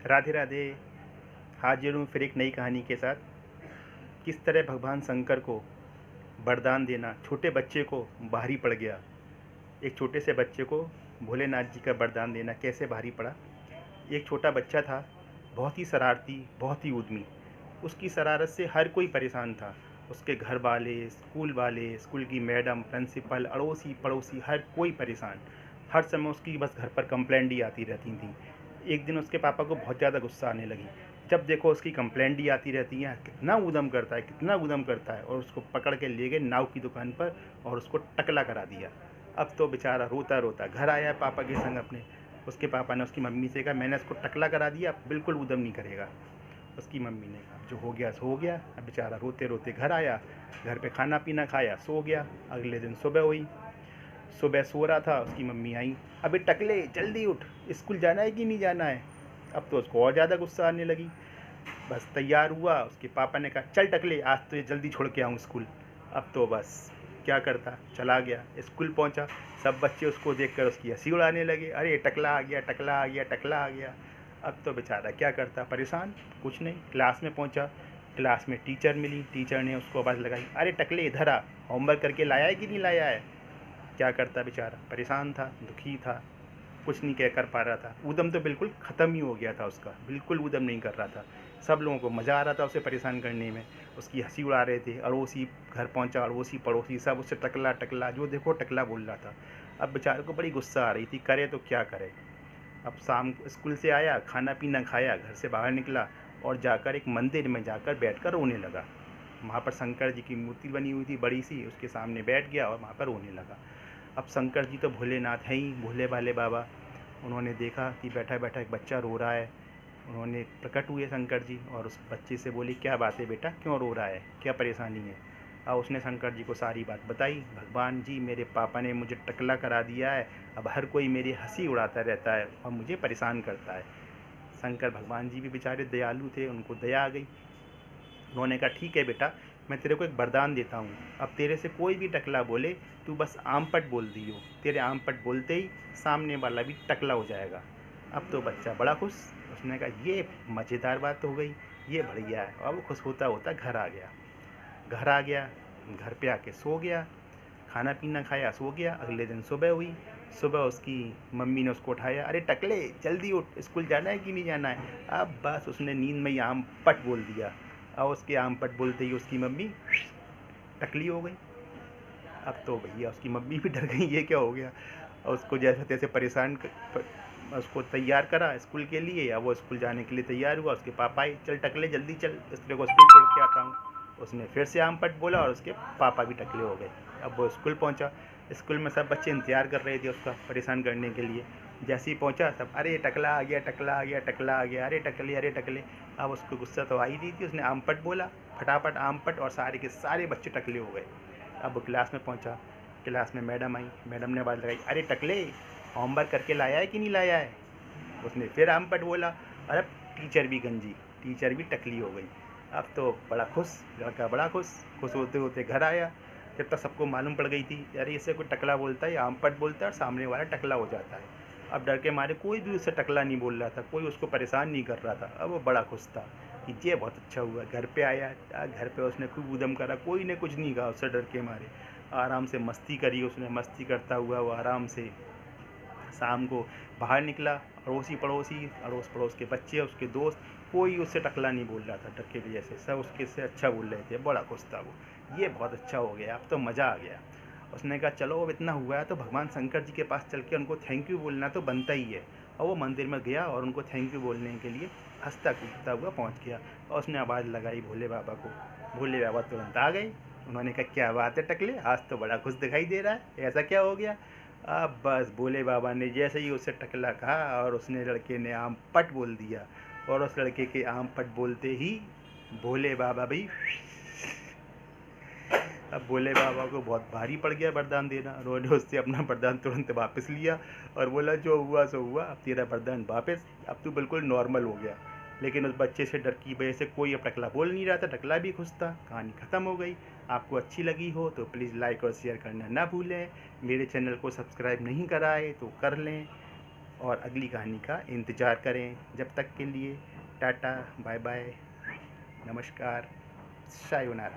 राधे राधे। हाजिर हूँ फिर एक नई कहानी के साथ। किस तरह भगवान शंकर को वरदान देना छोटे बच्चे को भारी पड़ गया। एक छोटे से बच्चे को भोलेनाथ जी का वरदान देना कैसे भारी पड़ा। एक छोटा बच्चा था, बहुत ही शरारती, बहुत ही उद्यमी। उसकी शरारत से हर कोई परेशान था। उसके घर वाले, स्कूल की मैडम, प्रिंसिपल, अड़ोसी पड़ोसी, हर कोई परेशान। हर समय उसकी बस घर पर कंप्लेंट ही आती रहती थी। एक दिन उसके पापा को बहुत ज़्यादा गुस्सा आने लगी। जब देखो उसकी कंप्लेंट ही आती रहती है, कितना ऊधम करता है, कितना ऊधम करता है। और उसको पकड़ के ले गए नाव की दुकान पर और उसको टकला करा दिया। अब तो बेचारा रोता रोता घर आया पापा के संग अपने। उसके पापा ने उसकी मम्मी से कहा, मैंने उसको टकला करा दिया, अब बिल्कुल ऊधम नहीं करेगा। उसकी मम्मी ने कहा, जो हो गया सो हो गया। अब बेचारा रोते रोते घर आया, घर पे खाना पीना खाया, सो गया। अगले दिन सुबह हुई, सुबह सो रहा था, उसकी मम्मी आई, अबे टकले जल्दी उठ, स्कूल जाना है कि नहीं जाना है। अब तो उसको और ज़्यादा गुस्सा आने लगी। बस तैयार हुआ, उसके पापा ने कहा, चल टकले आज तो ये जल्दी छोड़ के आऊँ स्कूल। अब तो बस क्या करता, चला गया। स्कूल पहुँचा, सब बच्चे उसको देखकर उसकी हंसी उड़ाने लगे, अरे टकला आ गया, टकला आ गया, टकला आ गया। अब तो बेचारा क्या करता, परेशान। कुछ नहीं, क्लास में पहुँचा, क्लास में टीचर मिली। टीचर ने उसको आवाज़ लगाई, अरे टकले इधर आ, होमवर्क करके लाया है कि नहीं लाया है। क्या करता बेचारा, परेशान था, दुखी था, कुछ नहीं कह कर पा रहा था। ऊधम तो बिल्कुल ख़त्म ही हो गया था उसका, बिल्कुल ऊधम नहीं कर रहा था। सब लोगों को मज़ा आ रहा था उसे परेशान करने में, उसकी हंसी उड़ा रहे थे। अड़ोसी घर पहुंचा, अड़ोसी पड़ोसी सब उससे टकला टकला, जो देखो टकला बोल रहा था। अब बेचारे को बड़ी गुस्सा आ रही थी, करे तो क्या करे। अब शाम को स्कूल से आया, खाना पीना खाया, घर से बाहर निकला और जाकर एक मंदिर में जाकर बैठकर रोने लगा। वहाँ पर शंकर जी की मूर्ति बनी हुई थी बड़ी सी, उसके सामने बैठ गया और वहाँ पर रोने लगा। अब शंकर जी तो भोलेनाथ हैं ही, भोले भाले बाबा। उन्होंने देखा कि बैठा बैठा एक बच्चा रो रहा है। उन्होंने प्रकट हुए शंकर जी और उस बच्चे से बोले, क्या बात है बेटा, क्यों रो रहा है, क्या परेशानी है। और उसने शंकर जी को सारी बात बताई, भगवान जी मेरे पापा ने मुझे टकला करा दिया है, अब हर कोई मेरी हंसी उड़ाता रहता है और मुझे परेशान करता है। शंकर भगवान जी भी बेचारे दयालु थे, उनको दया आ गई। उन्होंने कहा, ठीक है बेटा, मैं तेरे को एक वरदान देता हूँ। अब तेरे से कोई भी टकला बोले, तू बस आम पट बोल दियो, तेरे आम पट बोलते ही सामने वाला भी टकला हो जाएगा। अब तो बच्चा बड़ा खुश। उसने कहा, ये मज़ेदार बात तो हो गई, ये बढ़िया है। और वो खुश होता होता घर आ गया। घर आ गया, घर पे आके सो गया, खाना पीना खाया, सो गया। अगले दिन सुबह हुई, सुबह उसकी मम्मी ने उसको उठाया, अरे टकले जल्दी उठ, स्कूल जाना है कि नहीं जाना है। अब बस उसने नींद में ही आम पट बोल दिया और उसके आम पट बोलते ही उसकी मम्मी टकली हो गई। अब तो भैया उसकी मम्मी भी डर गई, ये क्या हो गया। और उसको जैसे तैसे उसको तैयार करा स्कूल के लिए। अब वो स्कूल जाने के लिए तैयार हुआ, उसके पापा आए, चल टकले जल्दी चल, तेरे को स्कूल छोड़ के आता हूँ। उसने फिर से आम पट बोला और उसके पापा भी टकले हो गए। अब वो स्कूल पहुँचा, स्कूल में सब बच्चे इंतजार कर रहे थे उसका परेशान करने के लिए। जैसे ही पहुँचा सब, अरे टकला आ गया, टकला आ गया, टकला आ गया, अरे टकले, अरे टकले। अब उसको गुस्सा तो आ ही रही थी, उसने आम पट बोला, फटाफट आम पट, और सारे के सारे बच्चे टकले हो गए। अब वो क्लास में पहुंचा, क्लास में मैडम आई, मैडम ने आवाज़ लगाई, अरे टकले होमवर्क करके लाया है कि नहीं लाया है। उसने फिर आम पट बोला। अरे टीचर भी गंजी, टीचर भी टकली हो गई। अब तो बड़ा खुश, लड़का बड़ा खुश, खुश होते होते घर आया। जब तक सबको मालूम पड़ गई थी, अरे इससे कोई टकला बोलता है, आम पट बोलता है और सामने वाला टकला हो जाता है। अब डर के मारे कोई भी उससे टकला नहीं बोल रहा था, कोई उसको परेशान नहीं कर रहा था। अब वो बड़ा खुश था कि ये बहुत अच्छा हुआ। घर पे आया, घर पे उसने खूब उधम करा, कोई ने कुछ नहीं कहा उससे डर के मारे। आराम से मस्ती करी उसने, मस्ती करता हुआ वो आराम से शाम को बाहर निकला। अड़ोस पड़ोस के बच्चे, उसके दोस्त, कोई उससे टकला नहीं बोल रहा था डर के वजह से, सब उसके से अच्छा बोल रहे थे। बड़ा खुश था वो, ये बहुत अच्छा हो गया, अब तो मज़ा आ गया। उसने कहा, चलो अब इतना हुआ है तो भगवान शंकर जी के पास चल के उनको थैंक यू बोलना तो बनता ही है। और वो मंदिर में गया और उनको थैंक यू बोलने के लिए हंसता कूदता हुआ पहुंच गया। और उसने आवाज़ लगाई भोले बाबा को, भोले बाबा तुरंत आ गए। उन्होंने कहा, क्या बात है टकले, आज तो बड़ा खुश दिखाई दे रहा है, ऐसा क्या हो गया। अब बस भोले बाबा ने जैसे ही उसे टकला कहा और उसने लड़के ने आम पट बोल दिया, और उस लड़के के आम पट बोलते ही भोले बाबा भी। अब भोले बाबा को बहुत भारी पड़ गया वरदान देना। उन्होंने उससे अपना वरदान तुरंत वापस लिया और बोला, जो हुआ सो हुआ, अब तेरा वरदान वापस, अब तू बिल्कुल नॉर्मल हो गया। लेकिन उस बच्चे से डर की वजह से कोई अब टकला बोल नहीं रहा था, टकला भी खुश था। कहानी ख़त्म हो गई। आपको अच्छी लगी हो तो प्लीज़ लाइक और शेयर करना ना भूलें। मेरे चैनल को सब्सक्राइब नहीं करा है तो कर लें। और अगली कहानी का इंतज़ार करें। जब तक के लिए टाटा, बाय बाय, नमस्कार, सायोनारा।